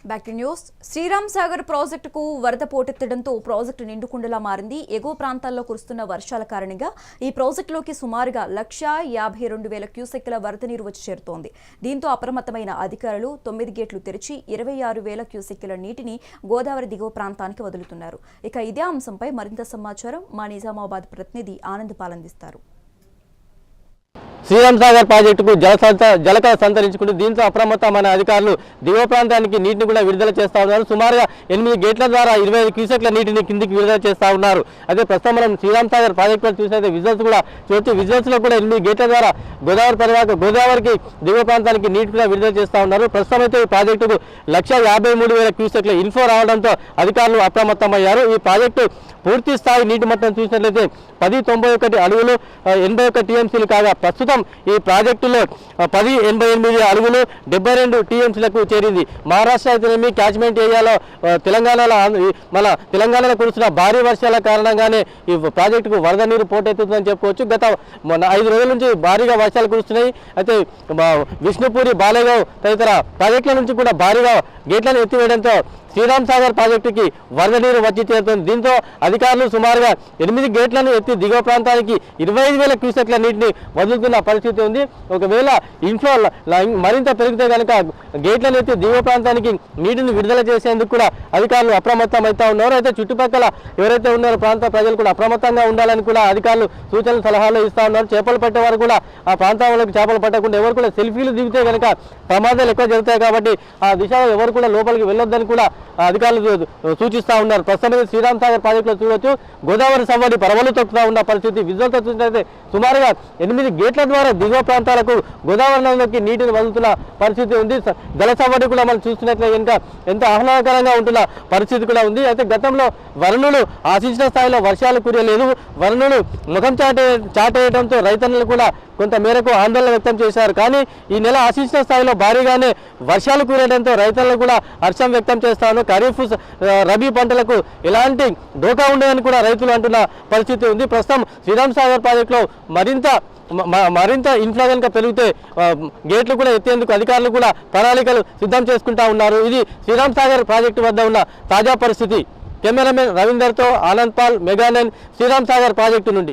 Back to news. Sriram Sagar ప్రాజెక్టుకు వరద పోటెత్తడంతో project నిండుకుండలా మారింది. ఎగువ ప్రాంతాల్లో కురుస్తున్న వర్షాల కారణంగా ఈ ప్రాజెక్టులోకి సుమారుగా 1,52,000 క్యూసెక్కుల వరద నీరు వచ్చి చేరుతోంది. దీంతో అప్రమత్తమైన అధికారులు 9 గేట్లు తెరిచి 26,000 క్యూసెక్కుల నీటిని గోదావరి దిగువ ప్రాంతానికి వదులుతున్నారు. ఇక ఇదే అంశంపై మరింత సమాచారం మా నిజామాబాద్ ప్రతినిధి ఆనంద్ పాలందిస్తారు. శ్రీరామ్ సాగర్ ప్రాజెక్టుకు జలకళ సంతరించుకుంటూ దీంతో అప్రమత్తమైన అధికారులు దిగువ ప్రాంతానికి నీటిని కూడా విడుదల చేస్తా ఉన్నారు. సుమారుగా 8 గేట్ల ద్వారా 25 క్యూసెక్ల నీటిని కిందికి విడుదల చేస్తా ఉన్నారు. అదే ప్రస్తుతం మనం శ్రీరామ్ సాగర్ ప్రాజెక్టులో చూసినట్టు విజువల్స్ కూడా చూస్తే విజువల్స్ లో కూడా 8 గేట్ల ద్వారా గోదావరికి దిగువ ప్రాంతానికి నీటి కూడా విడుదల చేస్తా ఉన్నారు. ప్రస్తుతం అయితే ఈ ప్రాజెక్టుకు 1,53,000 క్యూసెక్ల ఇన్ఫ్లో రావడంతో అధికారులు అప్రమత్తమయ్యారు. ఈ ప్రాజెక్టు పూర్తి స్థాయి నీటి మట్టం చూసినట్లయితే 1091 అడుగులు 81 టీఎంసీలు కాగా ప్రస్తుతం ఈ ప్రాజెక్టులో 1088 అడుగులు 72 టీఎంసీలకు చేరింది. మహారాష్ట్ర అయితేనేమి క్యాచ్మెంట్ ఏరియాలో తెలంగాణలో కురుస్తున్న భారీ వర్షాల కారణంగానే ఈ ప్రాజెక్టుకు వరద నీరు పోటెత్తుతుందని చెప్పుకోవచ్చు. గత 5 రోజుల నుంచి భారీగా వర్షాలు కురుస్తున్నాయి. అయితే విష్ణుపూరి, బాలేగావ్ తదితర ప్రాజెక్టుల నుంచి కూడా భారీగా గేట్లను ఎత్తివేయడంతో శ్రీరామ్ సాగర్ ప్రాజెక్టుకి వరద నీరు వచ్చి చేరుతుంది. దీంతో అధికారులు సుమారుగా 8 గేట్లను ఎత్తి దిగువ ప్రాంతానికి 25,000 క్యూసెక్ల నీటిని వదులుతున్న పరిస్థితి ఉంది. ఒకవేళ ఇన్ఫ్లో మరింత పెరిగితే కనుక గేట్లను ఎత్తి దిగువ ప్రాంతానికి నీటిని విడుదల చేసేందుకు కూడా అధికారులు అప్రమత్తమవుతా ఉన్నారు. అయితే చుట్టుపక్కల ఎవరైతే ఉన్నారో ప్రాంత ప్రజలు కూడా అప్రమత్తంగా ఉండాలని కూడా అధికారులు సూచనలు సలహాలు ఇస్తా ఉన్నారు. చేపలు పట్టేవారు కూడా ఆ ప్రాంతాలకు చేపలు పట్టకుండా ఎవరు కూడా సెల్ఫీలు దిగితే కనుక ప్రమాదాలు ఎక్కువ జరుగుతాయి కాబట్టి ఆ దిశలో ఎవరు కూడా లోపలికి వెళ్ళొద్దని కూడా అధికారులు సూచిస్తా ఉన్నారు. ప్రస్తుతం శ్రీరామ్ సాగర్ ప్రాజెక్టులో చూడవచ్చు గోదావరి సవ్వడి పరవలు తొక్కుతా ఉన్న పరిస్థితి. విజువల్తో చూసినట్లయితే సుమారుగా 8 గేట్ల ద్వారా దిగువ ప్రాంతాలకు గోదావరి నదిలోకి నీటిని వదులుతున్న పరిస్థితి ఉంది. జల సవ్వడి కూడా మనం చూస్తున్నట్లయితే కనుక ఎంత ఆహ్లాదకరంగా ఉంటున్న పరిస్థితి కూడా ఉంది. అయితే గతంలో వరుణులు ఆశించిన స్థాయిలో వర్షాలు కురియలేదు. వరుణులు ముఖం చాటేయడంతో రైతన్నలు కూడా కొంత మేరకు ఆందోళన వ్యక్తం చేశారు. కానీ ఈ నెల ఆశించిన స్థాయిలో భారీగానే వర్షాలు కురియడంతో రైతులు కూడా హర్షం వ్యక్తం చేస్తాను. ఖరీఫ్ రబీ పంటలకు ఎలాంటి డోకా ఉండదని కూడా రైతులు అంటున్న పరిస్థితి ఉంది. ప్రస్తుతం శ్రీరామ్ సాగర్ ప్రాజెక్టులో మరింత ఇన్ఫ్లో కనుక పెరిగితే గేట్లు కూడా ఎత్తేందుకు అధికారులు కూడా ప్రణాళికలు సిద్ధం చేసుకుంటా ఉన్నారు. ఇది శ్రీరామ్ సాగర్ ప్రాజెక్టు వద్ద ఉన్న తాజా పరిస్థితి. కెమెరామెన్ రవీందర్తో ఆనంద్ పాల్, మెగా 9, శ్రీరామ్ సాగర్ ప్రాజెక్టు నుండి.